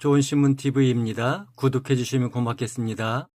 좋은 신문 TV입니다. 구독해 주시면 고맙겠습니다.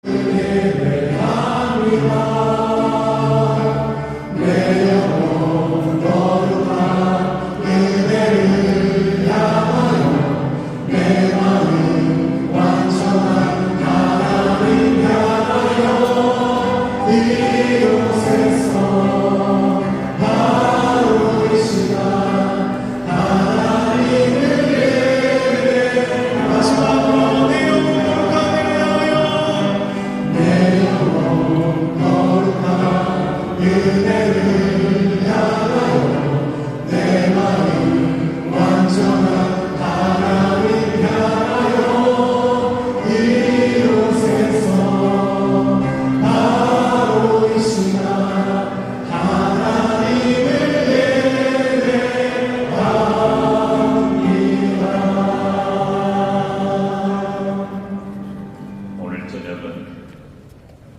오늘 저녁은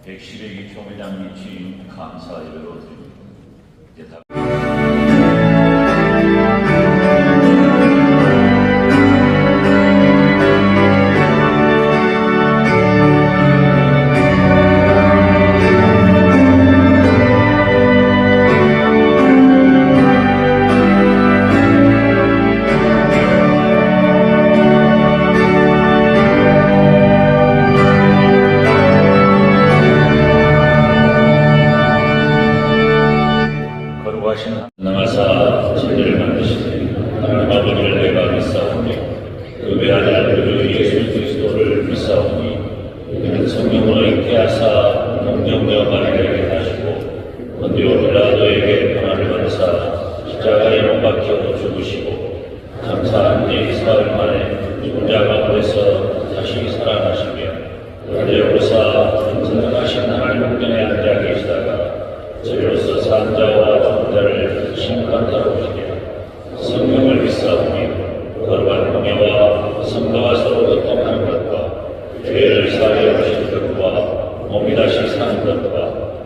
백시래기 교회장 주임 감사 예배로 드립니다. 나가사 천지를 만드시니 하나님 아버지를 내가 믿사오니 그 외아들 그 예수 그리스도를 믿사오니 그는 성령으로 잉태하사 동정녀 마리아에게 하시고 본디오 빌라도에게 고난을 받으사 십자가에 못 박혀 죽으시고 감사한 지 사흘 만에 죽은 자 가운데서 다시 살아나시며 그제 오사 전능하신 하나님 우편에 앉아 계시다가 저로서 산 자와 죽은 자를 심판하러 오시며 성령을 믿사오니 거룩한 공예와 성도와 서로 교통하는 것과 죄를 사하여 주시는 것과 몸이 다시 사는 것과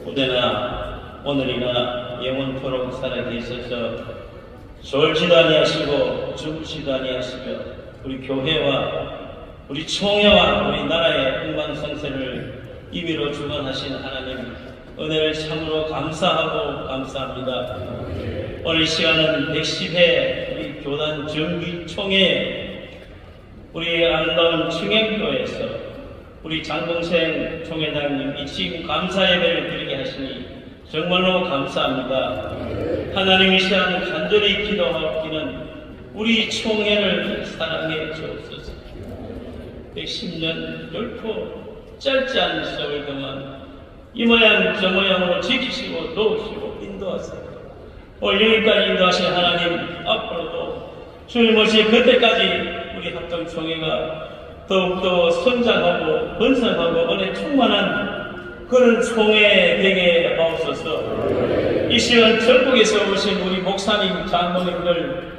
오늘나 오늘이나 영원토록 살아계셔서 졸지도 아니하시고 죽으시도 아니하시며 우리 교회와 우리 총회와 우리 나라의 흥망성쇠를 임의로 주관하신 하나님 은혜를 참으로 감사하고 감사합니다. 오늘 이 시간은 110회 우리 교단 정기총회 우리 아름다운 충행교회에서 우리 장봉생 총회장님 이 지금 감사 예배를 드리게 하시니 정말로 감사합니다. 하나님 이 시간 간절히 기도하기는 우리 총회를 사랑해 주옵소서. 110년 결코 짧지 않은 세월 동안 이 모양 저 모양으로 지키시고 도우시고 인도하세요. 오늘 여기까지 인도하신 하나님 앞으로도 주님 오시 그때까지 우리 합동총회가 더욱더 성장하고 번성하고 은혜 충만한 그런 총회 되게 하옵소서. 이 시간 전국에서 오신 우리 목사님 장로님들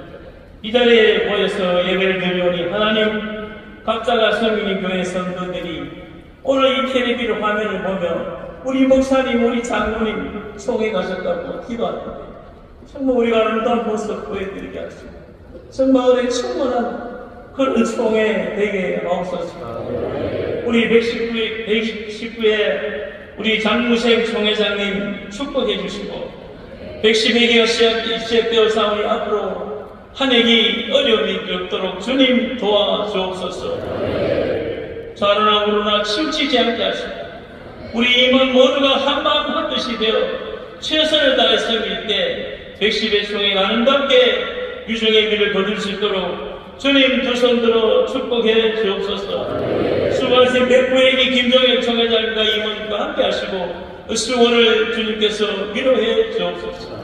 이 자리에 모여서 예배를 드리오니 하나님 각자가 성인이 교회 성도들이 오늘 이 텔레비전 화면을 보며 우리 목사님 우리 장로님 총회 가셨다고 기도하는데 정말 우리가 아름다운 모습 보여드리게 하시고 정말 은혜 충만한 그런 총회 되게 하옵소서. 우리 119회 우리 장무생 총회장님 축복해 주시고 112개가 시작되어 사오니 앞으로 한 해기 어려움이 없도록 주님 도와주옵소서. 좌로나 우로나 치우치지 않게 하시고 우리 임원 모두가 한마음 한뜻이 되어 최선을 다해 섬길 때 110회 총회가 아름답게 유종의 길을 거둘 수 있도록 주님 두 손 들어 축복해 주옵소서. 수고하신 백부회기 김종혁 총회장님과 임원과 함께 하시고 수고를 주님께서 위로해 주옵소서.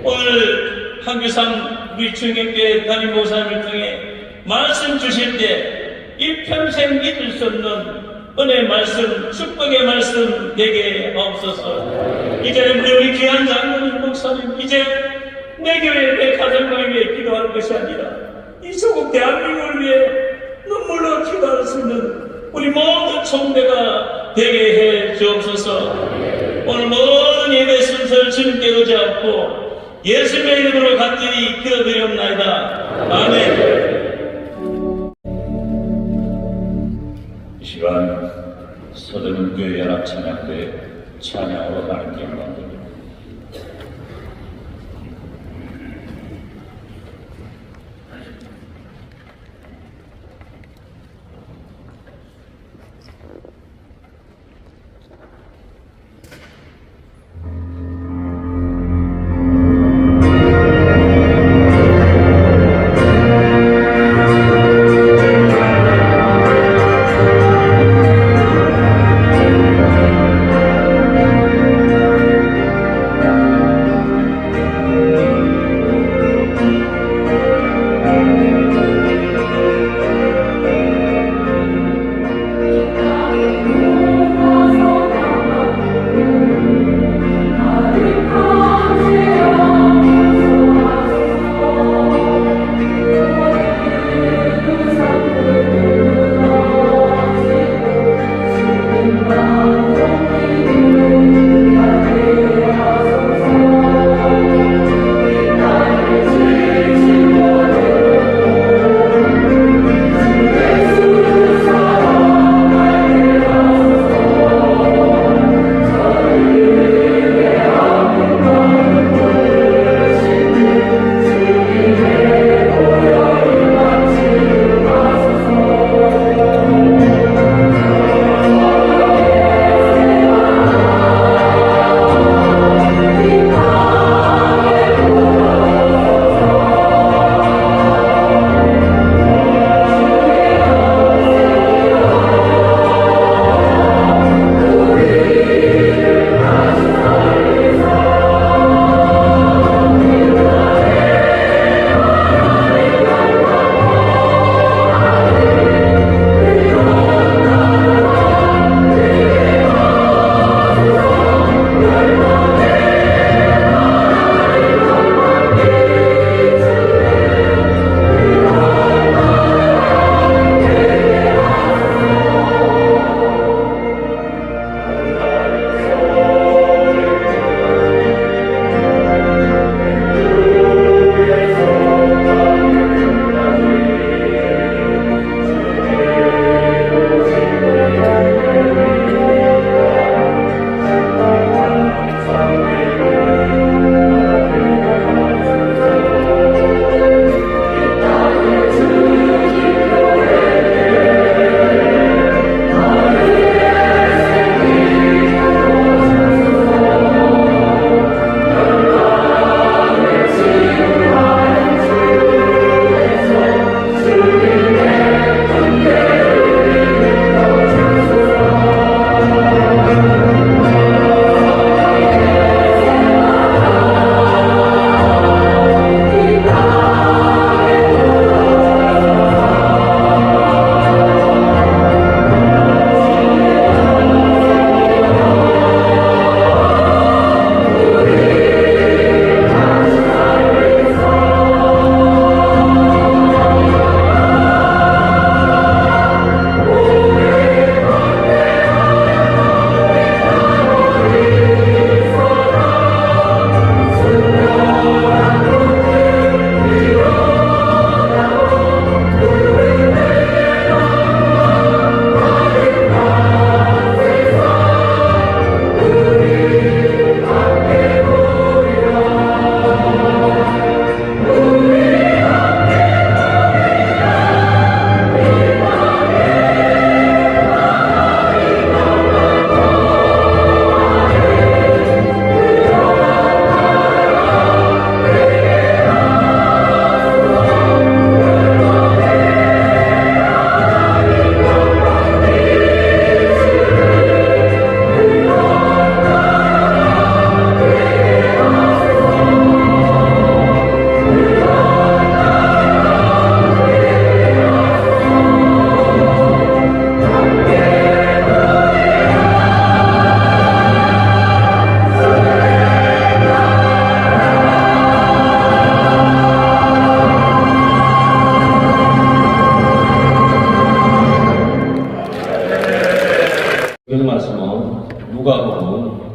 오늘 한교삼 우리 충격교회 담임 목사님을 통해 말씀 주실 때 일평생 잊을 수 없는 은혜 말씀, 축복의 말씀 되게 하옵소서. 이제는 우리 귀한 장로님 목사님 이제 내 교회 내 가정을 위해 기도하는 것이 아니라 이 조국 대한민국을 위해 눈물로 기도할 수 있는 우리 모든 총대가 되게 해 주옵소서. 오늘 모든 예배 순서를 주님께 의지하고 예수님의 이름으로 간절히 기도드리옵나이다. 아멘. 이 시간 서대문교회 연합찬양대 찬양으로 하나님께 영광드립니다.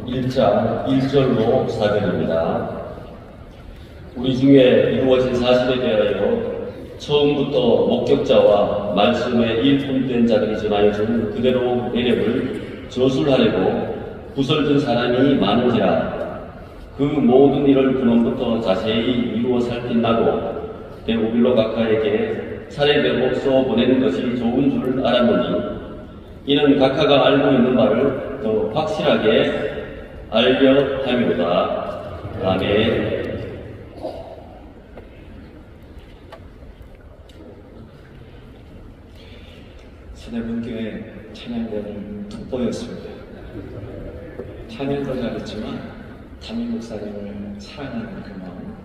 1장 1절로 4절입니다. 우리 중에 이루어진 사실에 대하여 처음부터 목격자와 말씀에 일품된 자들이 전하여준 그대로 내력을 저술하려고 구설된 사람이 많은지라 그 모든 일을 근원부터 자세히 이루어 살핀 나도 데오빌로 각하에게 사례대로 써 보내는 것이 좋은 줄 알았노니 이는 각하가 알고 있는 바를 더 확실하게 알려 함이로다. 아멘. 서대문교회 찬양대는 돋보였습니다. 찬양도 잘했지만 담임 목사님을 사랑하는 그 마음,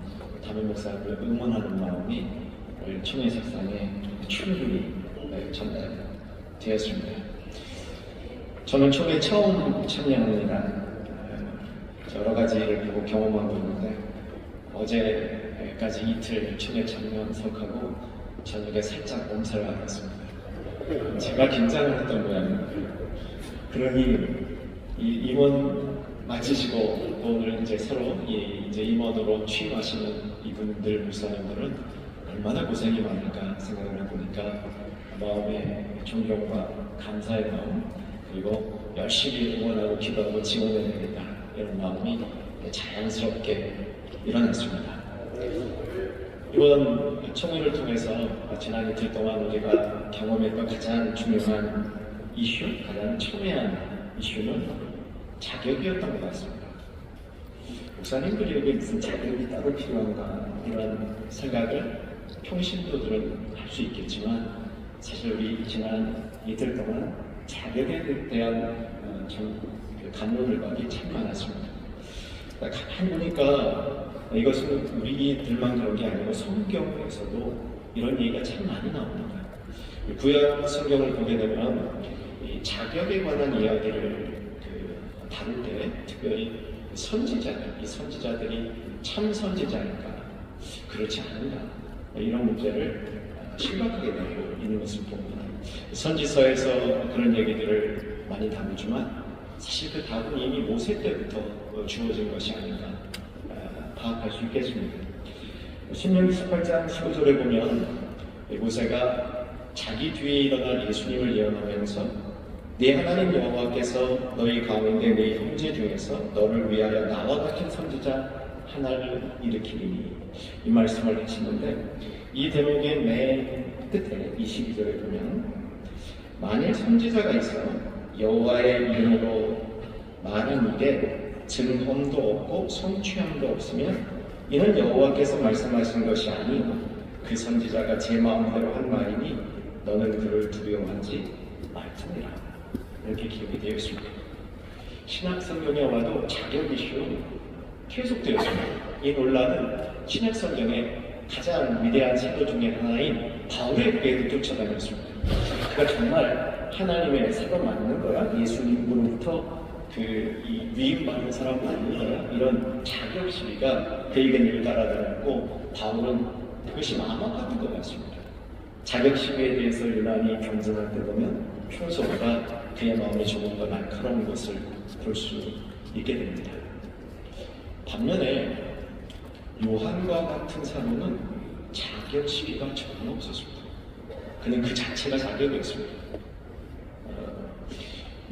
담임 목사님을 응원하는 마음이 오늘 총회 색상에 충분히 전달되었습니다. 저는 총회 처음 참여합니다. 여러 가지를 보고 경험하고 있는데 어제까지 이틀 총회 참여석하고 저녁에 살짝 몸살을 앓았습니다. 제가 긴장을 했던 모양입니다. 그러니 이 임원 마치시고 오늘 이제 서로 이제 임원으로 취임하시는 이분들 목사님들은 얼마나 고생이 많을까 생각을 해보니까 마음의 존경과 감사의 마음 그리고 열심히 응원하고 기도하고 지원해야 되겠다 이런 마음이 자연스럽게 일어났습니다. 이번 총회를 통해서 지난 이틀 동안 우리가 경험했던 가장 중요한 이슈, 가장 첨예한 이슈는 자격이었던 것 같습니다. 목사님들에게 무슨 자격이 따로 필요한가 이런 생각을 평신도들은 할 수 있겠지만 사실 우리 지난 이틀 동안 자격에 대한 감론을 받기 참 많았습니다. 가만히 보니까 이것은 우리들만 그런 게 아니고 성경에서도 이런 얘기가 참 많이 나옵니다. 구약 성경을 보게 되면 이 자격에 관한 이야기를 다룰 때 특별히 선지자들, 이 선지자들이 참 선지자인가 그렇지 않은가 이런 문제를 심각하게 다루고 있는 것을 봅니다. 선지서에서 그런 얘기들을 많이 다루지만 사실 그 답은 이미 모세 때부터 주어진 것이 아닌가 파악할 수 있겠습니다. 신명기 18장 15절에 보면 모세가 자기 뒤에 일어날 예수님을 예언하면서 네 하나님 여호와께서 너희 가운데 네 형제 중에서 너를 위하여 나와 같은 선지자 하나를 일으키리니 이 말씀을 하시는데 이 대목의 맨 끝에 22절에 보면 만일 선지자가 있어 여호와의 이름으로 말한 일에 증언도 없고 성취함도 없으면 이는 여호와께서 말씀하신 것이 아니요 그 선지자가 제 마음대로 한 말이니 너는 그를 두려워하지 말지니라 이렇게 기록이 되어 있습니다. 신약 성경에 와도 자격 이슈 계속되었습니다. 이 논란은 신약 성경의 가장 위대한 사도 중에 하나인 바울의 귀에도 쫓아다녔습니다. 그가 정말 하나님의 사도 맞는 거야? 예수님으로부터 이 위임받는 사람 맞는 거야? 이런 자격 시비가 그에게 늘 따라다녔고 바울은 그것이 막막했던 것 같습니다. 자격 시비에 대해서 유난히 경쟁할 때 보면 평소보다 그의 마음이 조금 더 날카로운 것을 볼 수 있게 됩니다. 반면에 요한과 같은 사도는 자격 시비가 전혀 없었습니다. 그는 그 자체가 자격이었습니다.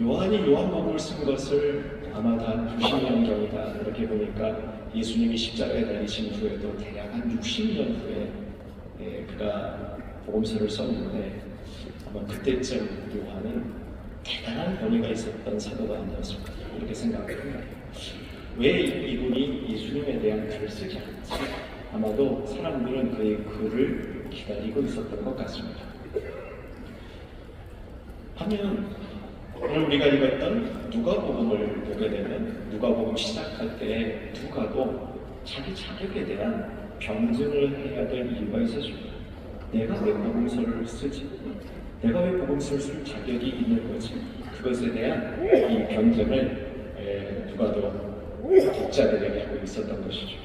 요한이 요한복음을 쓴 것을 아마 한 60년경이다 이렇게 보니까 예수님이 십자가에 달리신 후에도 대략 한 60년 후에 그가 복음서를 썼는데 아마 그때쯤 요한은 대단한 권위가 있었던 사도가 아니었을까 이렇게 생각합니다. 왜 이분이 예수님에 대한 글을 쓰지 않았지? 아마도 사람들은 그의 글을 기다리고 있었던 것 같습니다. 하면 오늘 우리가 읽었던 누가복음을 보게 되면 누가복음 시작할 때 누가도 자기 자격에 대한 병증을 해야 될 이유가 있었습니다. 내가 왜 복음서를 쓰지? 내가 왜 복음서를 쓸 자격이 있는 거지? 그것에 대한 이 병증을 누가도 독자들에게 하고 있었던 것이죠.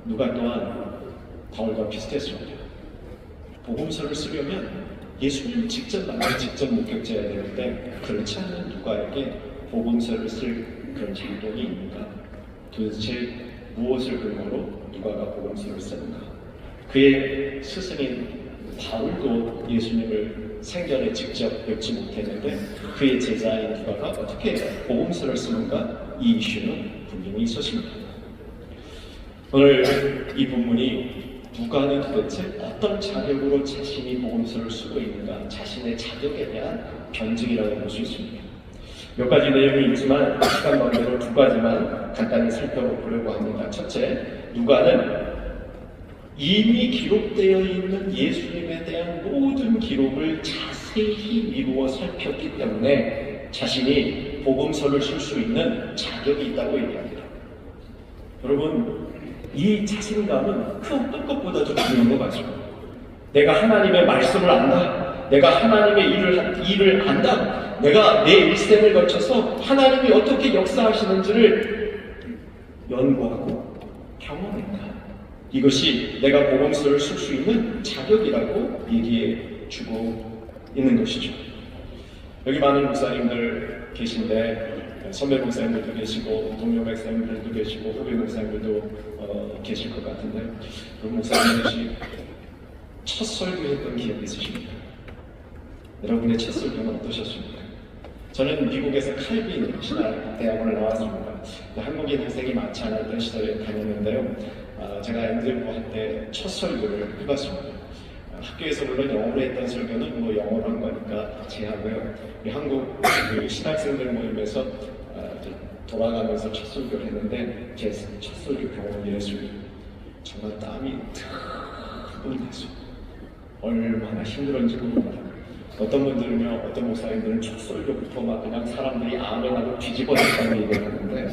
누가 또한 바울과 비슷했습니다. 복음서를 쓰려면 예수님을 직접 만나 직접 목격자여야 되는데 그렇지 않은 누가에게 복음서를 쓸 그런 자격이 있는가? 도대체 무엇을 근거로 누가가 복음서를 쓰는가? 그의 스승인 바울도 예수님을 생전에 직접 뵙지 못했는데 그의 제자인 누가가 어떻게 복음서를 쓰는가? 이 이슈는 분명히 있었습니다. 오늘 이 본문이 누가는 도대체 어떤 자격으로 자신이 복음서를 쓰고 있는가? 자신의 자격에 대한 변증이라고 볼 수 있습니다. 몇 가지 내용이 있지만 시간 관계로 두 가지만 간단히 살펴보려고 합니다. 첫째, 누가는 이미 기록되어 있는 예수님에 대한 모든 기록을 자세히 미루어 살폈기 때문에 자신이 복음서를 쓸 수 있는 자격이 있다고 얘기합니다. 여러분, 이 자신감은 그 어떤 것보다도 중요한 것 같습니다. 내가 하나님의 말씀을 안다. 내가 하나님의 일을 안다. 내가 내 일생을 거쳐서 하나님이 어떻게 역사하시는지를 연구하고 경험한다. 이것이 내가 복음서를 쓸 수 있는 자격이라고 얘기해 주고 있는 것이죠. 여기 많은 목사님들 계신데 선배 목사님들도 계시고 동료 목사님들도 계시고 후배 목사님들도 계실 것 같은데 그 목사님들이 첫 설교했던 기억이 있으십니까? 여러분의 첫 설교는 어떠셨습니까? 저는 미국에서 칼빈 신학대학원을 나왔습니다. 한국인 학생이 많지 않았던 시절에 다녔는데요. 제가 엠들고 할 때 첫 설교를 해봤습니다. 학교에서 물론 영어로 했던 설교는 뭐 영어로 한 거니까 제하고요. 한국 신학생들 모임에서 돌아가면서 첫 설교를 했는데 제 첫 설교 경험이 이랬습니다. 정말 땀이 탁 났어요. 얼마나 힘들었는지 모릅니다. 어떤 분들은요, 어떤 목사님들은 첫 설교부터 막 그냥 사람들이 아멘하고 뒤집어졌다는 얘기를 하는데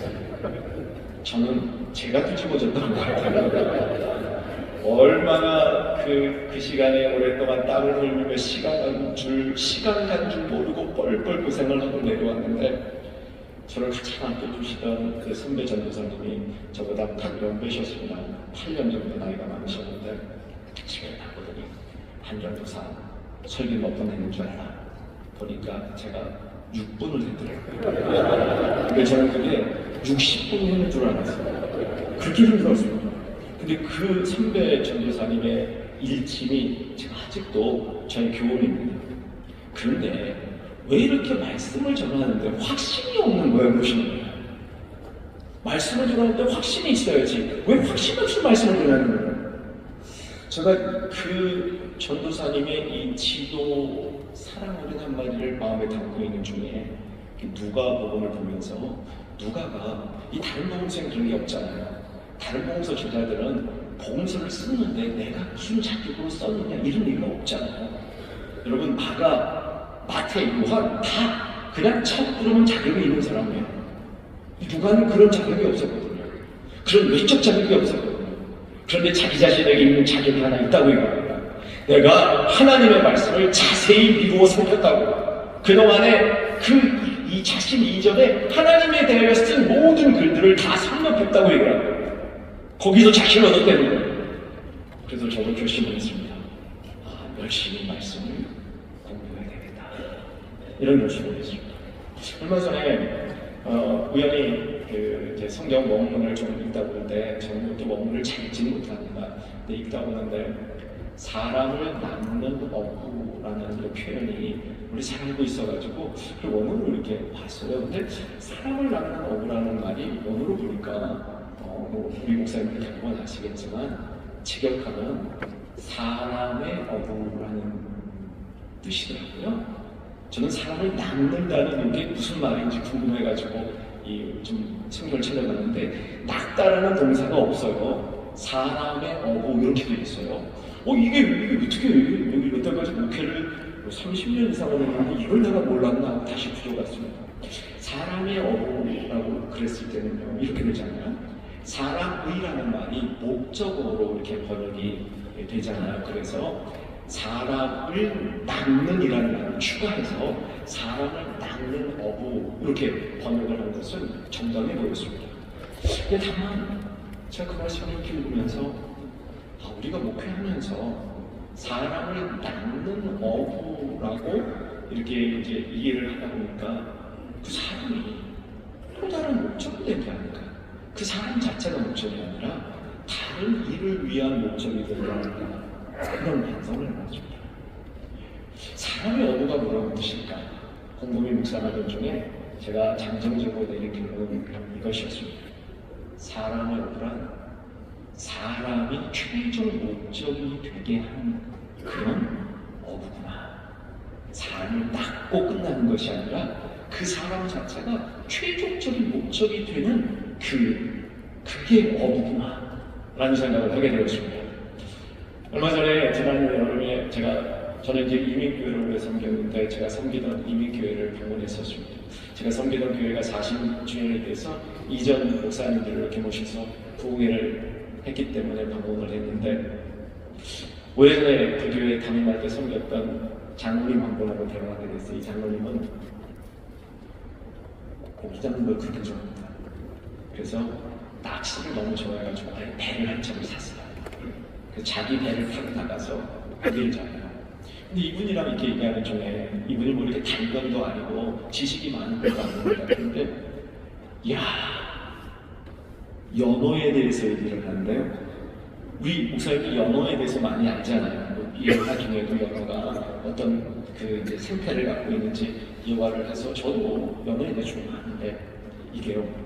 저는 제가 뒤집어졌다는 것 같아요. 얼마나 그 시간에 오랫동안 땀을 흘리며 시간 간 줄 모르고 뻘뻘 고생을 하고 내려왔는데 저를 가장 아껴주시던 그 선배 전도사님이 저보다 8년 빼셨습니다. 8년 정도 나이가 많으셨는데 집에 나보더니 한 전도사 설교 몇 번 했는 줄 알아? 보니까 제가 6분을 했더라고요. 근데 저는 그게 60분을 했는 줄 알았어요. 그렇게 힘들었습니다. 근데 그 선배 전도사님의 일침이 제가 아직도 저의 교훈입니다. 그런데 왜 이렇게 말씀을 전하는데 확신이 없는 거예요, 보시는 거예요? 말씀을 전하는데 확신이 있어야지. 왜 확신 없이 말씀을 전하는 거예요? 제가 그 전도사님의 이 지도 사랑 어린 한마디를 마음에 담고 있는 중에 누가복음을 보면서 누가가 이 다른 복음서엔 그런 게 없잖아요. 다른 복음서 저자들은 복음서를 쓰는데 내가 무슨 자격으로 썼느냐 이런 얘기가 없잖아요. 여러분 마가, 마태, 요한 다 그냥 첫 부르면 자격이 있는 사람이에요. 누가는 그런 자격이 없었거든요. 그런 외적 자격이 없었거든요. 그런데 자기 자신에게 있는 자격이 하나 있다고 얘기합니다. 내가 하나님의 말씀을 자세히 미루어 살폈다고. 그동안에 이 자신 이전에 하나님에 대하여 쓴 모든 글들을 다 섭렵했다고 얘기합니다. 거기서 자신을 얻었다는 거예요. 그래서 저도 결심을 했습니다. 열심히 말씀을 공부해야 되겠다. 이런 결심을 했습니다. 얼마 전에 우연히 제 성경 원문을 좀 읽다 보는데 저는 또 원문을 잘 읽지는 못합니다. 근데 읽다 보는데 사람을 낳는 어부라는 그 표현이 우리 잘 알고 있어가지고 그 원문을 이렇게 봤어요. 근데 사람을 낳는 어부라는 말이 원어로 보니까 우리 목사님들 대부분 아시겠지만 직역하면 사람의 어부라는 뜻이더라고요. 저는 사람을 낳는다는 게 무슨 말인지 궁금해가지고 좀 성경을 찾아봤는데 낳다라는 동사가 없어요. 사람의 어부 이렇게 되어 있어요. 이게 어떻게 여기 여태까지 목회를 30년 이상을 했는데 이걸 내가 몰랐나 다시 부정했습니다. 사람의 어부라고 그랬을 때는요 이렇게 되잖아요. 사람의라는 말이 목적어로 이렇게 번역이 되잖아요. 그래서 사람을 낳는이라는 말을 추가해서 사람을 낳는 어부 이렇게 번역을 한 것은 정당해 보였습니다. 근데 다만 제가 그 말씀을 이렇게 읽으면서 우리가 목회하면서 사람을 낳는 어부라고 이렇게 이제 이해를 하다 보니까 그 사람이 선택된 게 아닌가. 그 사람 자체가 목적이 아니라 다른 일을 위한 목적이 되는 그런 반성을 해봤습니다. 사람의 어부가 뭐라고 하실까? 홍범희 목사님 중에 제가 장정적으로 내린 결론은 이것이었습니다. 사람의 어부란 사람이 최종 목적이 되게 하는 그런 어부구나. 사람을 닦고 끝나는 것이 아니라 그 사람 자체가 최종적인 목적이 되는 그게 어부구나 라는 생각을 하게 되었습니다. 얼마 전에 지난 여름에 저는 이제 이민교회를 오래 섬겼는데 제가 섬기던 이민교회를 방문했었습니다. 제가 섬기던 교회가 40주년에 대해서 이전 목사님들을 이렇게 모셔서 부흥회를 했기 때문에 방문을 했는데 오래전에 그 교회에 담임할 때 섬겼던 장로님 한 분하고 대화하게 됐어요. 이 장로님은 고기 잡는 걸 그렇게 좋아합니다. 그래서 낚시를 너무 좋아해가지고 배를 한 척을 샀어요. 그래서 자기 배를 타고 나가서 고기를 잡아요. 근데 이분이랑 이렇게 얘기하는 중에 이분이 뭐 이렇게 단건도 아니고 지식이 많은 것도 아닙니다. 그런데 야 연어에 대해서 얘기를 하는데요. 우리 목사님이 연어에 대해서 많이 알잖아요. 이 영화 중에도 연어가 어떤 그 이제 생태를 갖고 있는지 이해를 해서 저도 연어에 대해서 좀 아는데 이게요.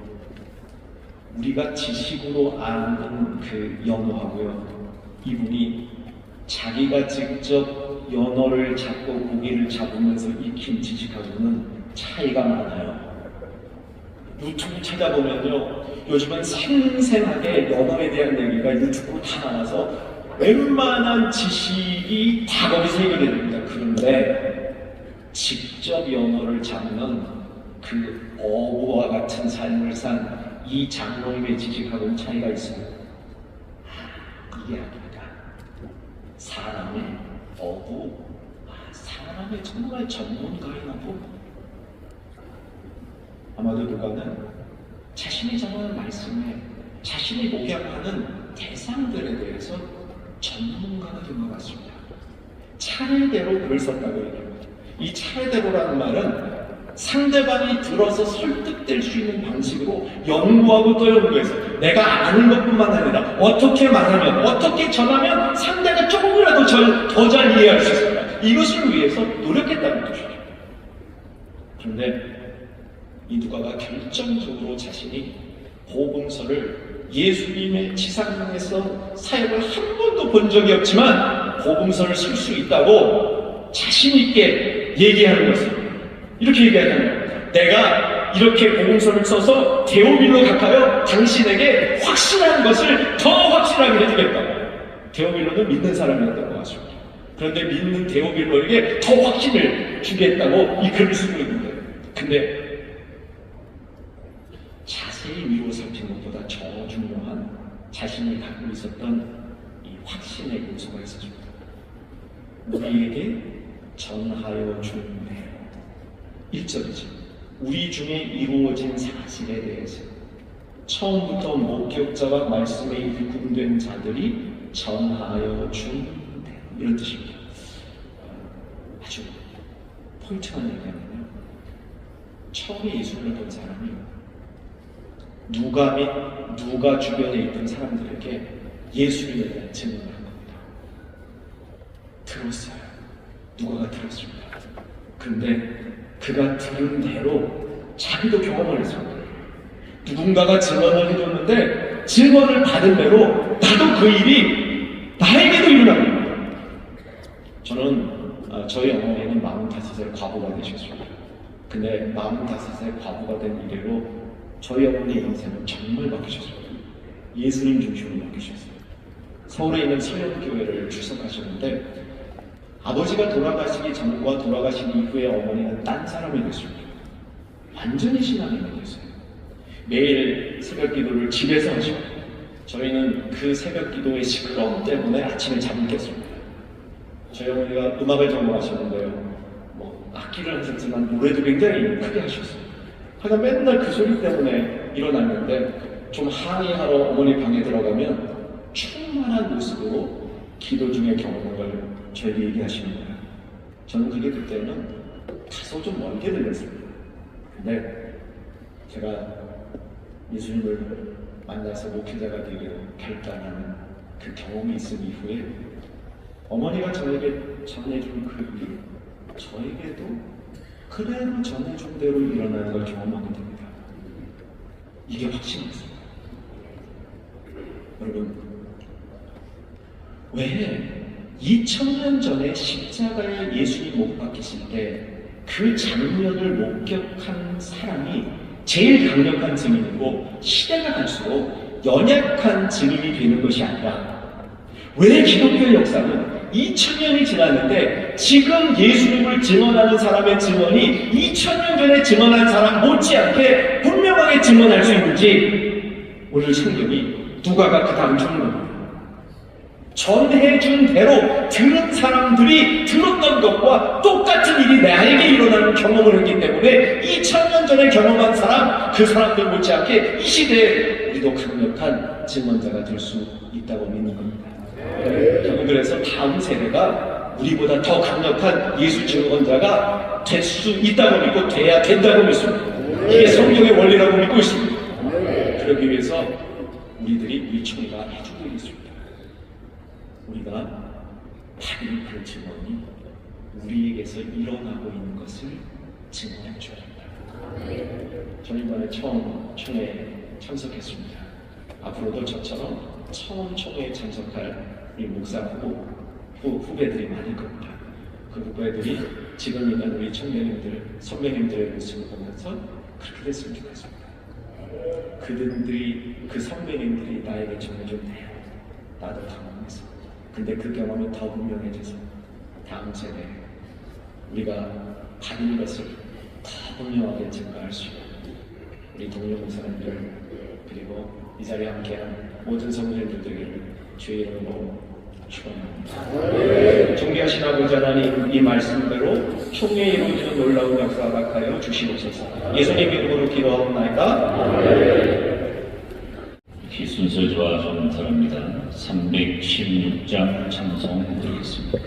우리가 지식으로 아는 그 연어하고요. 이분이 자기가 직접 연어를 잡고 고기를 잡으면서 익힌 지식하고는 차이가 많아요. 유튜브 찾아보면요. 요즘은 생생하게 연어에 대한 얘기가 유튜브로 다 나와서 웬만한 지식이 다 거기서 해결이 됩니다. 그런데 직접 연어를 잡는 그 어부와 같은 삶을 산 이 장로님의 지식하고는 차이가 있어요. 이게 아닙니다. 사람의 어부, 사람의 정말 전문가이나 보고 아마도 누가는 자신이 전하는 말씀에 자신이 목양하는 대상들에 대해서 전문가가 된 것 같습니다. 차례대로 글을 썼다고 얘기합니다. 이 차례대로라는 말은 상대방이 들어서 설득될 수 있는 방식으로 연구하고 또 연구해서 내가 아는 것뿐만 아니라 어떻게 말하면 어떻게 전하면 상대가 조금이라도 더 잘 이해할 수 있습니다. 이것을 위해서 노력했다는 뜻이죠. 그런데 이 누가가 결정적으로 자신이 복음서를 예수님의 지상에서 사역을 한 번도 본 적이 없지만 복음서를 쓸 수 있다고 자신 있게 얘기하는 것입니다. 이렇게 얘기하는 거예요. 내가 이렇게 복음서를 써서 데오빌로 가까여 당신에게 확실한 것을 더 확실하게 해주겠다고. 데오빌로는 믿는 사람이었던 것 같습니다. 그런데 믿는 데오빌로에게 더 확신을 주겠다고 이 글을 쓰고 있는 거예요. 근데 자세히 위로 살핀 것보다 더 중요한 자신이 갖고 있었던 이 확신의 요소가 있었습니다. 우리에게 전하여 준 1절이죠. 우리 중에 이루어진 사실에 대해서 처음부터 목격자와 말씀에 일꾼된 자들이 전하여 준 이런 뜻입니다. 아주 포인트만 얘기하면요. 처음에 예수를 본 사람이 누가 및 누가 주변에 있던 사람들에게 예수님에 대한 증언을 한 겁니다. 들었어요. 누가가 들었습니다. 그런데 그가 들은 대로 자기도 경험을 했습니다. 누군가가 증언을 해줬는데 증언을 받은 대로 나도 그 일이 나에게도 일어납니다. 저는 저희 어머니는 45살 과부가 되셨습니다. 근데 45살 과부가 된 이래로 저희 어머니의 인생은 정말 바뀌셨습니다. 예수님 중심으로 바뀌셨어요. 서울에 있는 서영교회를 출석하셨는데 아버지가 돌아가시기 전과 돌아가신 이후에 어머니는 딴 사람이 됐습니다. 완전히 신앙인이 됐어요. 매일 새벽 기도를 집에서 하시고 저희는 그 새벽 기도의 시끄러움 때문에 아침에 잠을 깼습니다. 저희 어머니가 음악을 전공하셨는데요. 악기를 하셨지만 노래도 굉장히 크게 하셨어요. 하여간 맨날 그 소리 때문에 일어났는데 좀 항의하러 어머니 방에 들어가면 충만한 모습으로 기도 중에 경험한 걸 저에게 얘기하시는 거예요. 저는 그게 그때는 다소 좀 멀게 들렸습니다. 근데 제가 예수님을 만나서 목회자가 되기로 결단하는 그 경험이 있은 이후에 어머니가 저에게 전해준 그 일, 저에게도 그대로 전해준 대로 일어나는 걸 경험하게 됩니다. 이게 확신이었습니다. 여러분, 왜 2000년 전에 십자가에 예수님 못 박히실 때 그 장면을 목격한 사람이 제일 강력한 증인이고 시대가 갈수록 연약한 증인이 되는 것이 아니라 왜 기독교의 역사는 2000년이 지났는데 지금 예수님을 증언하는 사람의 증언이 2000년 전에 증언한 사람 못지않게 분명하게 증언할 수 있는지 오늘 성경이 누가가 그 다음 증언합니다. 전해준 대로 들은 사람들이 들었던 것과 똑같은 일이 나에게 일어나는 경험을 했기 때문에 2000년 전에 경험한 사람, 그 사람들 못지않게 이 시대에 우리도 강력한 증언자가 될 수 있다고 믿는 겁니다. 저는 그래서 다음 세대가 우리보다 더 강력한 예수 증언자가 될 수 있다고 믿고 돼야 된다고 믿습니다. 이게 성경의 원리라고 믿고 있습니다. 그러기 위해서 우리 총회가 해주고 있습니다. 우리가 받은 그 증언이 우리에게서 일어나고 있는 것을 증언해 줘야 합니다. 저는 이번에 처음 총회에 참석했습니다. 앞으로도 저처럼 처음 총회에 참석할 우리 목사하고 후배들이 많을 겁니다. 그 후배들이 지금 있는 우리 청년님들, 선배님들의 모습을 보면서 그렇게 됐으면 좋겠습니다. 그 선배님들이 나에게 전해준 대로 나도 경험해서 근데 그 경험이 더 분명해져서 다음 세대에 우리가 받은 것을 더 분명하게 증거할 수 있는 우리 동료 목사님들 그리고 이 자리에 함께한 모든 성도님들 되기를 주의 이름으로 축원합니다. 존귀하신 아버지 하나님, 이 말씀대로 총회에 이루어지는 놀라운 역사가 낙하여 주시옵소서. 예수님 이름으로 기도하옵나이다. 순서지와 정탈합니다. 316장 찬송 드리겠습니다.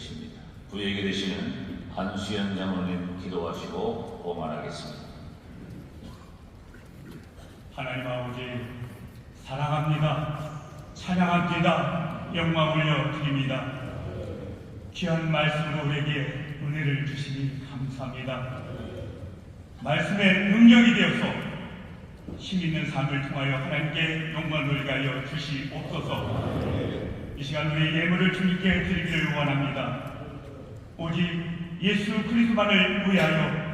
것입니다. 부회에 계시는 한수연 장로님 기도하시고 봉헌하겠습니다. 하나님 아버지 사랑합니다. 찬양합니다. 영광 올려 드립니다. 귀한 말씀으로 우리에게 은혜를 주시니 감사합니다. 말씀의 능력이 되어서 힘있는 삶을 통하여 하나님께 영광을 돌리게 하여 주시옵소서. 이 시간 우리의 예물을 주님께 드리기를 원합니다. 오직 예수 그리스도만을 위하여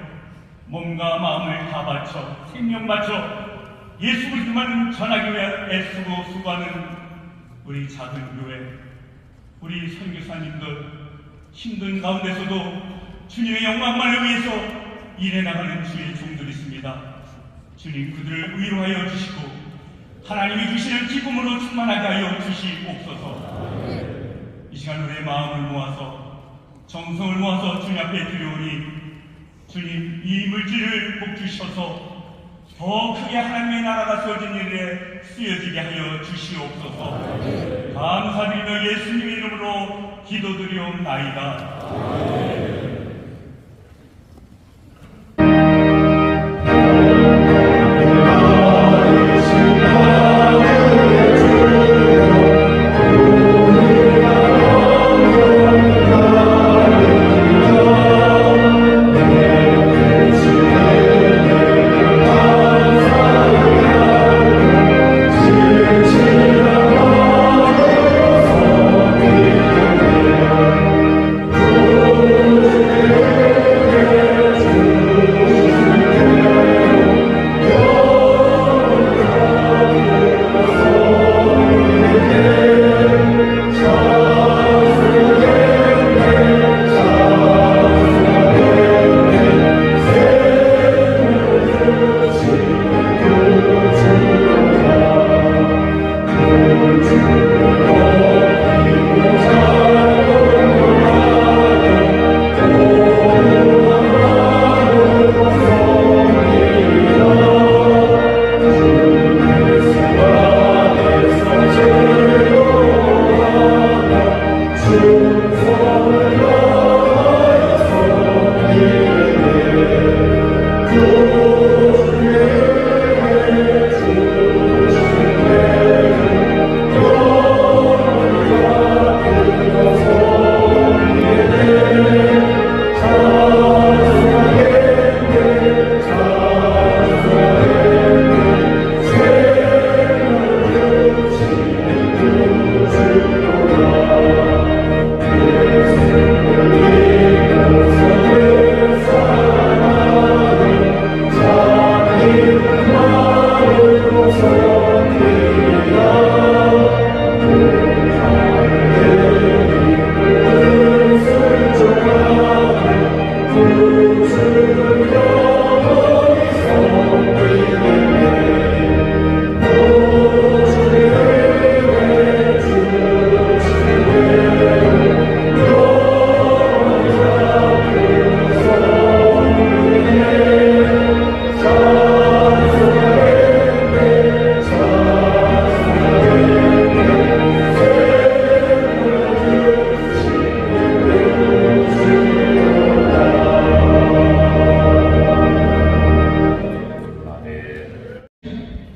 몸과 마음을 다 바쳐 생명 바쳐 예수 그리스도만 전하기 위해 애쓰고 수고하는 우리 작은 교회, 우리 선교사님들 힘든 가운데서도 주님의 영광만을 위해서 일해 나가는 주의 종들이 있습니다. 주님 그들을 위로하여 주시고 하나님이 주시는 기쁨으로 충만하게 하여 주시옵소서. 이 시간 우리의 마음을 모아서 정성을 모아서 주님 앞에 드려오니 주님 이 물질을 복 주셔서 더 크게 하나님의 나라가 세워진 일에 쓰여지게 하여 주시옵소서. 감사드리며 예수님 이름으로 기도드리옵나이다.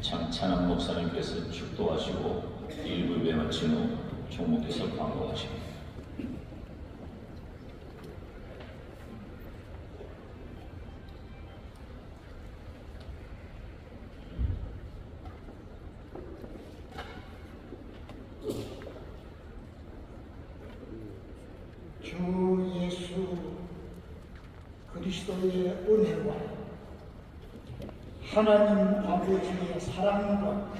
장찬환 목사님께서 축도하시고 일부 예배 마친 후 총무께서 광고하십니다. 주 예수 그리스도의 은혜와 하나님 아버지의 사랑과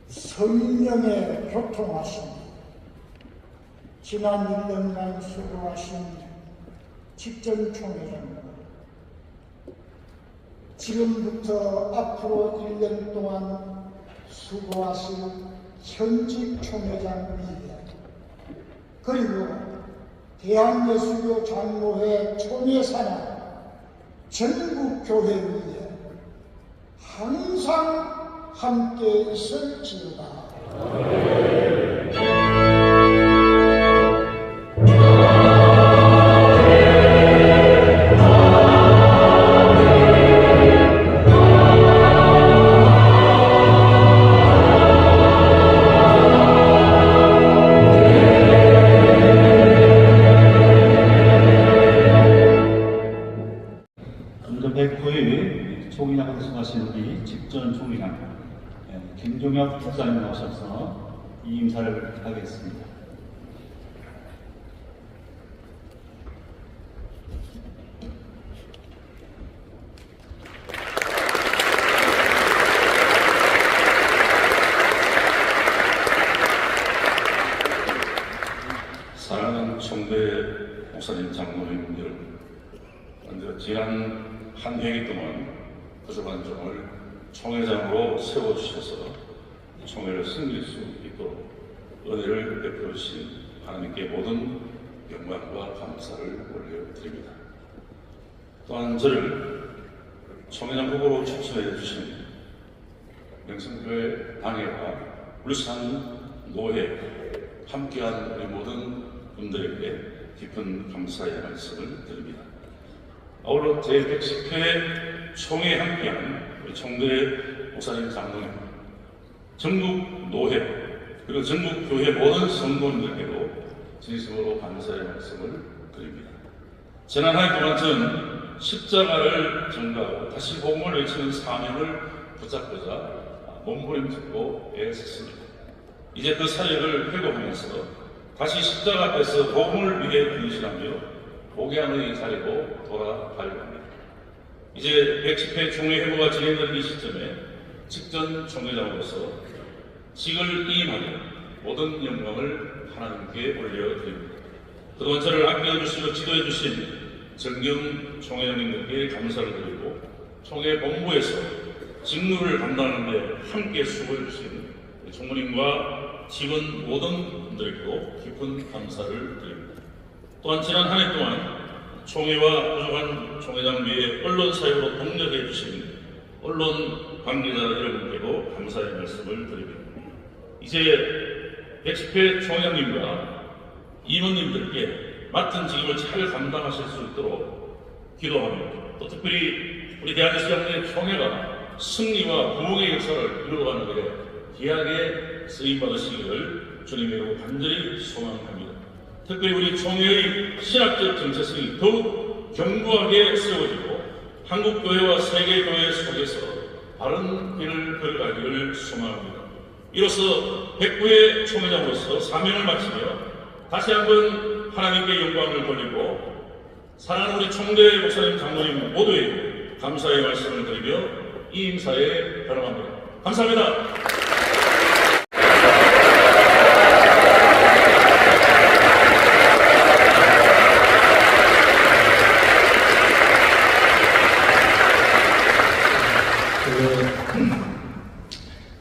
성령의 교통하심, 지난 1년간 수고하신 직전총회장, 지금부터 앞으로 1년 동안 수고하실 현직 총회장님들, 그리고 대한예수교 장로회 총회사나 전국 교회 위에 항상 함께 있을지어다. 김종혁 목사님 나오셔서 이 임사를 하겠습니다. 사랑하는 총대 목사님, 장로님 여러분, 먼저 지난 한 회기 동안 부족한 점을 총회장으로 세워주셔서 총회를 승리할 수 있도록 은혜를 베풀어 주신 하나님께 모든 영광과 감사를 올려드립니다. 또한 저를 총회장 후보로 추천해 주신 명성교회 당회와 울산 노회 함께한 우리 모든 분들에게 깊은 감사의 말씀을 드립니다. 아울러 제110회 총회에 함께한 우리 총대 목사님, 장로님, 전국 노회 그리고 전국 교회 모든 성도님들께도 진심으로 감사의 말씀을 드립니다. 지난 한 해 동안 전 십자가를 전가하고 다시 복음을 외치는 사명을 붙잡고자 몸부림치고 애썼습니다. 이제 그 사역을 회복하면서 다시 십자가 앞에서 복음을 위해 분실하며 복양의 자리로 돌아가려고 합니다. 이제 110회 총회 회고가 진행되는 이 시점에 직전 총회장으로서 직을 이임하며 모든 영광을 하나님께 올려드립니다. 그동안 저를 아껴주시고 지도해주신 정경 총회장님들께 감사를 드리고 총회 본부에서 직무를 감당하는 데 함께 수고해주신 총무님과 직원 모든 분들께도 깊은 감사를 드립니다. 또한 지난 한 해 동안 총회와 부족한 총회장 외에 언론 사역으로 동력해 주신 언론 관계자 여러분께도 감사의 말씀을 드립니다. 이제 110회 총회장님과 임원님들께 맡은 직임을 잘 감당하실 수 있도록 기도하며 또 특별히 우리 대한예수장로회 총회가 승리와 부흥의 역사를 이루어가는 데에 귀하게 쓰임받으시기를 주님의 이름으로 간절히 소망합니다. 특별히 우리 총회의 신학적 정체성이 더욱 견고하게 세워지고 한국교회와 세계교회 속에서 바른 길을 걸어가기를 소망합니다. 이로써 109회 총회장으로서 사명을 마치며 다시 한번 하나님께 영광을 돌리고 사랑하는 우리 총대 목사님, 장로님 모두에게 감사의 말씀을 드리며 이 임사에 변함합니다. 감사합니다.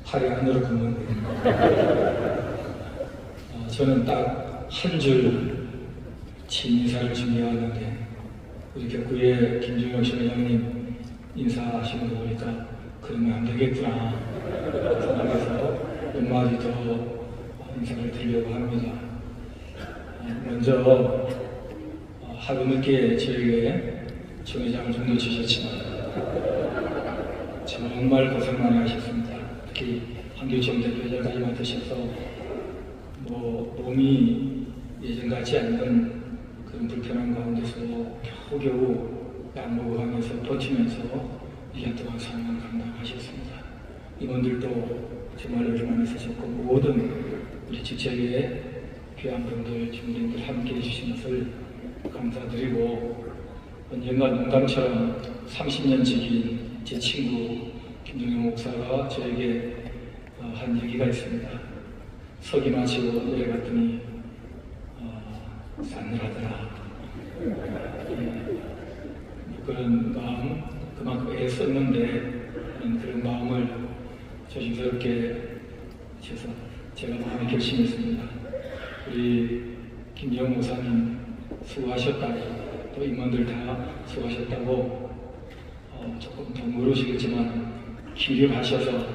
팔이 하늘을 걷는데 저는 딱 한 줄 친인사를 준비해왔는데 우리 격구의 김종혁 회장님 인사하시는 거 보니까 그러면 안 되겠구나 생각해서 몇 마디 더 인사를 드리려고 합니다. 먼저 하루 늦게 저에게 정 회장을 좀 놓치셨지만 정말 고생 많이 하셨습니다. 특히 한교총 대표자까지 맡으셔서 몸이 예전 같지 않던 그런 불편한 가운데서 겨우겨우 약 먹어가면서 버티면서 1년 동안 사명을 감당하셨습니다. 임원들도 정말 오래 많이 쓰셨고 모든 우리 직책의 귀한 분들, 주민들 함께 해주신 것을 감사드리고 언젠가 농담처럼 30년 지기인 제 친구 김종혁 목사가 저에게 한 얘기가 있습니다. 서기 마치고 내려갔더니 싸늘하더라. 그런 마음, 그만큼 애썼는데 그런 마음을 조심스럽게 해서 제가 마음에 결심했습니다. 우리 김종혁 목사님 수고하셨다고 또 임원들 다 수고하셨다고 조금 더 모르시겠지만 기력하셔서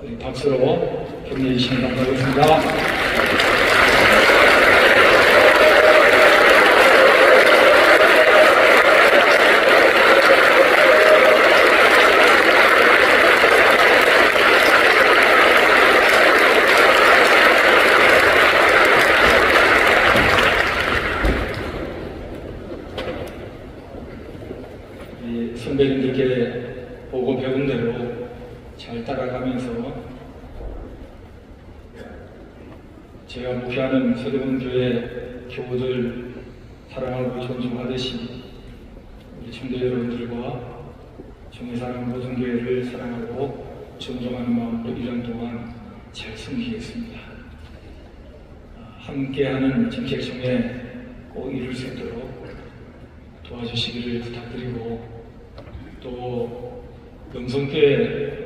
우리 박수로 격려해 주시기 바라겠습니다. 선배님들께 보고 배운 대로 잘 따라가면서 제가 목회하는 서대문교회 교우들 사랑하고 존중하듯이 우리 청대 여러분들과 종에 사는 모든 교회를 사랑하고 존중하는 마음으로 1년 동안 잘 섬기겠습니다. 함께하는 정책청에 꼭 이룰 수 있도록 도와주시기를 부탁드리고, 또 명성교회,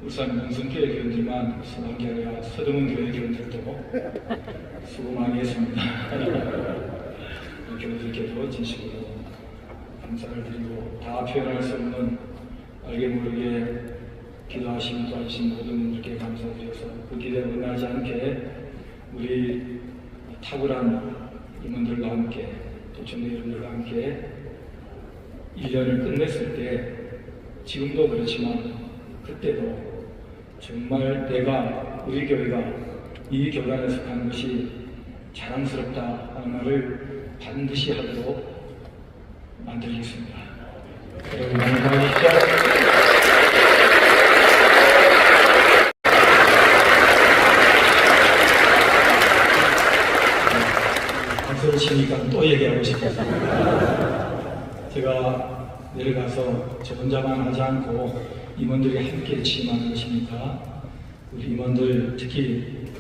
울산 명성교회 교인들만 수고한 게 아니라 서대문 교회 교인들도 수고 많이 했습니다. 교우들께도 진심으로 감사를 드리고, 다 표현할 수 없는 알게 모르게 기도하시고 도와주신 모든 분들께 감사드려서 그 기대에 응하지 않게 우리 탁월한 임원들과 함께 또 청년 여러분들과 함께 1년을 끝냈을 때, 지금도 그렇지만 그때도 정말 내가, 우리 교회가 이 교단에 속한 것이 자랑스럽다 하는 말을 반드시 하도록 만들겠습니다. 여러분 많이 도와주십시오. 박수를 치니까 또 얘기하고 싶었습니다. 제가 내려가서 저 혼자만 하지 않고 임원들이 함께 취임하는 것이니까 우리 임원들, 특히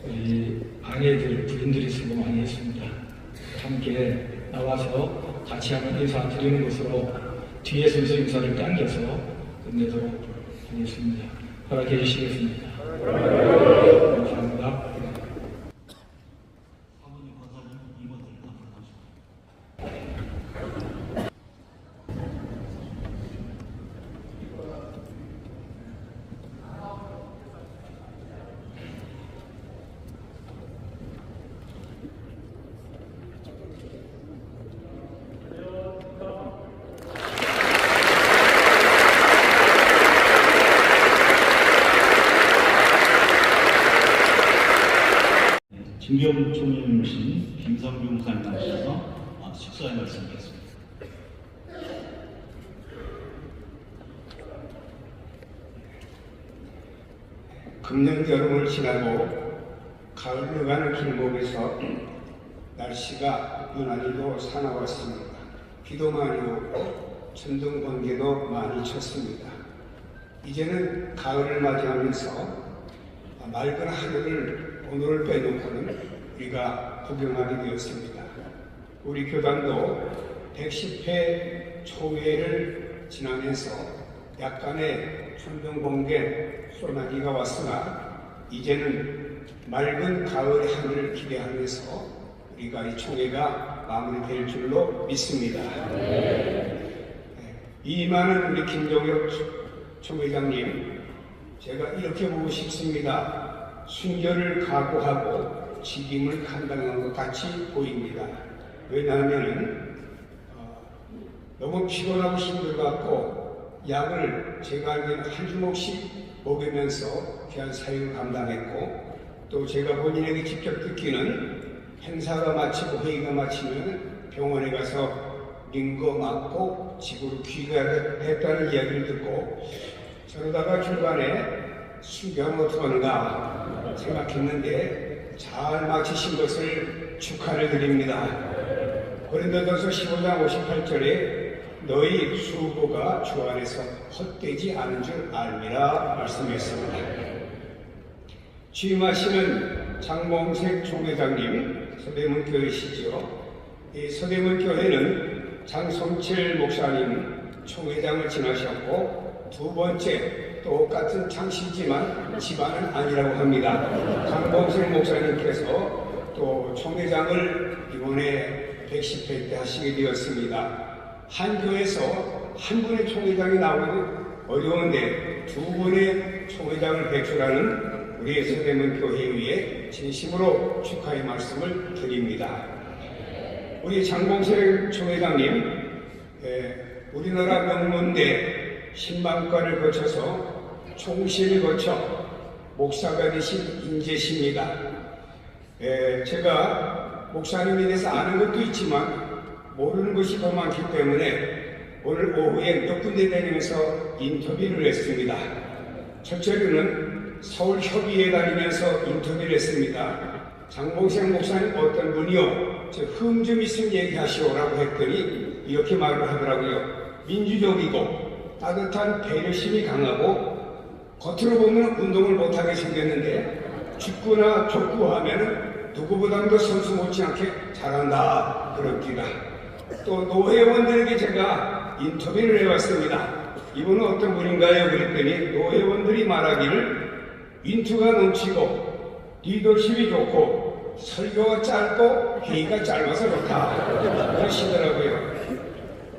우리 아내들, 부인들이 수고 많이 했습니다. 함께 나와서 같이 한번 인사 드리는 것으로 뒤에 순서 인사를 당겨서 끝내도록 하겠습니다. 허락해 주시겠습니까? 감사합니다. 김기현 총리님 오신 김성규 목사님 나오셔서 축사의 말씀 드리겠습니다. 금년 여름을 지나고 가을로 가는 길목에서 날씨가 유난히도 사나웠습니다. 비도 많이 오고 천둥 번개도 많이 쳤습니다. 이제는 가을을 맞이하면서 맑은 하늘을 오늘을 빼놓고는 우리가 구경하게 되었습니다. 우리 교단도 110회 초회를 지나면서 약간의 천둥 번개 소나기가 왔으나 이제는 맑은 가을의 하늘을 기대하면서 우리가 이 총회가 마무리될 줄로 믿습니다. 이 많은 우리 김종혁 총회장님, 제가 이렇게 보고 싶습니다. 순결을 각오하고 책임을 감당한 것 같이 보입니다. 왜냐하면 너무 피곤하고 힘들어갖고 약을 제가 알기로는 한 주먹씩 먹으면서 귀한 사역을 감당했고, 또 제가 본인에게 직접 듣기는 행사가 마치고 회의가 마치면 병원에 가서 링거 맞고 집으로 귀가했다는 이야기를 듣고, 저러다가 중간에 순교하면 어떡하는가 생각했는데 잘 마치신 것을 축하를 드립니다. 고린도전서 15장 58절에 너희 수고가 주 안에서 헛되지 않은 줄 알미라 말씀했습니다. 취임하시는 장봉색 총회장님, 서대문교회시죠. 이 서대문교회는 장성칠 목사님 총회장을 지나셨고, 두 번째 똑같은 창시지만 집안은 아니라고 합니다. 장봉생 목사님께서 또 총회장을 이번에 110회 때 하시게 되었습니다. 한 교회에서 한 분의 총회장이 나오기도 어려운데 두 분의 총회장을 배출하는 우리 서대문 교회 위에 진심으로 축하의 말씀을 드립니다. 우리 장봉생 총회장님, 우리나라 명문대 신방과를 거쳐서 총시를 거쳐 목사가 되신 인재십니다. 제가 목사님에 대해서 아는 것도 있지만 모르는 것이 더 많기 때문에 오늘 오후에 몇 군데 다니면서 인터뷰를 했습니다. 첫째로는 서울협의회 다니면서 인터뷰를 했습니다. 장봉생 목사님 어떤 분이요, 저 흠 좀 있으면 얘기하시오라고 했더니 이렇게 말을 하더라고요. 민주적이고 따뜻한 배려심이 강하고 겉으로 보면 운동을 못하게 생겼는데 축구나 족구하면 누구보다도 선수 못지않게 잘한다 그럽니다. 또 노회원들에게 제가 인터뷰를 해봤습니다. 이분은 어떤 분인가요? 그랬더니 노회원들이 말하기를 인투가 넘치고 리더십이 좋고 설교가 짧고 회의가 짧아서 좋다 그러시더라고요.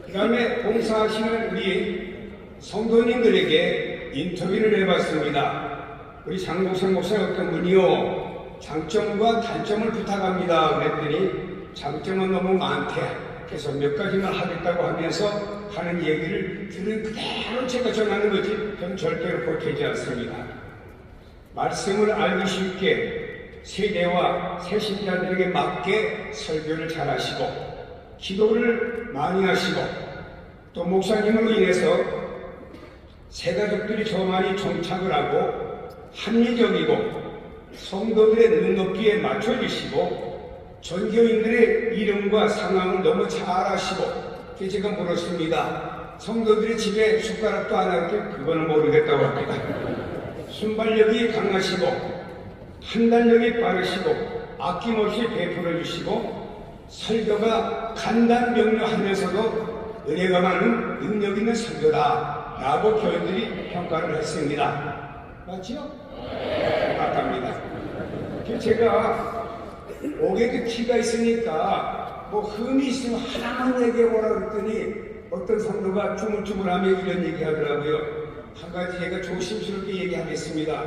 그 다음에 봉사하시는 우리 성도님들에게 인터뷰를 해봤습니다. 우리 장봉생 목사님 어떤 분이요, 장점과 단점을 부탁합니다 그랬더니 장점은 너무 많대, 그래서 몇 가지만 하겠다고 하면서 하는 얘기를 들은 그대로 제가 전하는 거지 저는 절대로 보태지 않습니다. 말씀을 알기 쉽게 세대와 새신자들에게 맞게 설교를 잘 하시고 기도를 많이 하시고 또 목사님으로 인해서 새가족들이 더 많이 정착을 하고 합리적이고 성도들의 눈높이에 맞춰주시고 전교인들의 이름과 상황을 너무 잘 아시고, 제가 물었습니다. 성도들이 집에 숟가락도 안 할 때 그거는 모르겠다고 합니다. 순발력이 강하시고 판단력이 빠르시고 아낌없이 베풀어 주시고 설교가 간단 명료하면서도 은혜가 많은 능력 있는 설교다 라고 교인들이 평가를 했습니다. 맞죠? 맞답니다. 제가 옥에도 티가 있으니까 뭐 흠이 있으면 하나만 얘기해보라 그랬더니 어떤 성도가 주물주물하며 이런 얘기 하더라고요. 한 가지 제가 조심스럽게 얘기하겠습니다.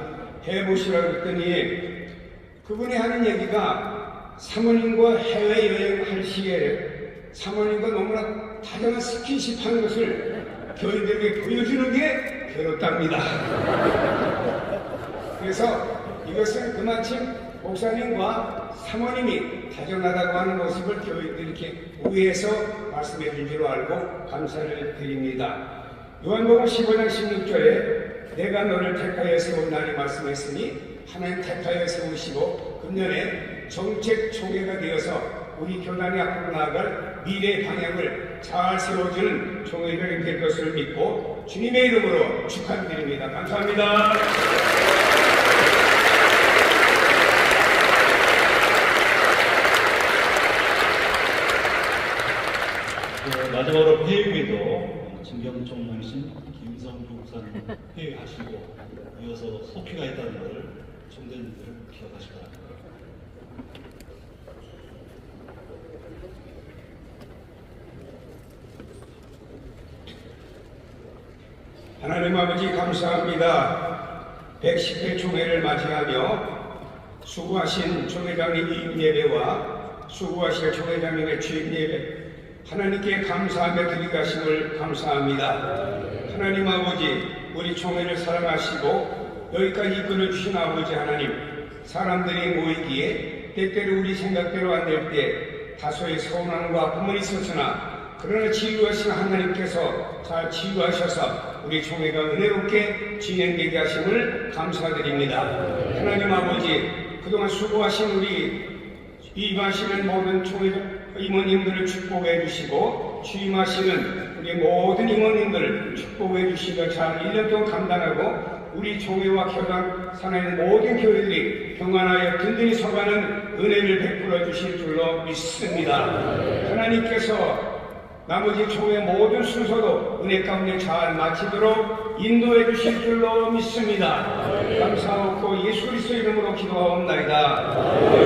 해보시라 그랬더니 그분이 하는 얘기가 사모님과 해외여행할 시에 사모님과 너무나 다정한 스킨십 하는 것을 교인들에게 보여주는 게 괴롭답니다. 그래서 이것은 그마침 목사님과 사모님이 다정하다고 하는 모습을 교인들이 이렇게 우회해서 말씀해 준 줄 알고 감사를 드립니다. 요한복음 15장 16절에 내가 너를 택하여 세운다니 말씀했으니 하나님 택하여 세우시고 금년에 정책 총회가 되어서 우리 교단이 앞으로 나아갈 미래 방향을 잘 세워주는 총회가 될 것을 믿고 주님의 이름으로 축하드립니다. 감사합니다. 마지막으로 회의기도 진경종 목신 김성주 목사님 회의하시고 이어서 속회가 있다는 것을 총대님들 기억하시기 바랍니다. 하나님 아버지 감사합니다. 110회 총회를 맞이하며 수고하신 총회장님 이임 예배와 수고하실 총회장님의 주임 예배 하나님께 감사하며 드리게 하심을 감사합니다. 하나님 아버지 우리 총회를 사랑하시고 여기까지 이끌어 주신 아버지 하나님, 사람들이 모이기에 때때로 우리 생각대로 안 될 때 다소의 서운함과 아픔은 있었으나 그러나 치유하신 하나님께서 잘 치유하셔서 우리 총회가 은혜롭게 진행되게 하심을 감사드립니다. 하나님 아버지 그동안 수고하신 우리 임하시는 모든 총회 임원님들을 축복해 주시고 취임하시는 우리 모든 임원님들을 축복해 주시고 잘 1년 동안 감당하고 우리 총회와 교단 산하의 모든 교회들이 평안하여 든든히 서가는 은혜를 베풀어 주실 줄로 믿습니다. 하나님께서 나머지 총회 모든 순서도 은혜 가운데 잘 마치도록 인도해 주실 줄로 믿습니다. 감사하고 예수 그리스도 이름으로 기도하옵나이다.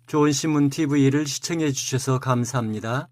좋은 신문 TV를 시청해 주셔서 감사합니다.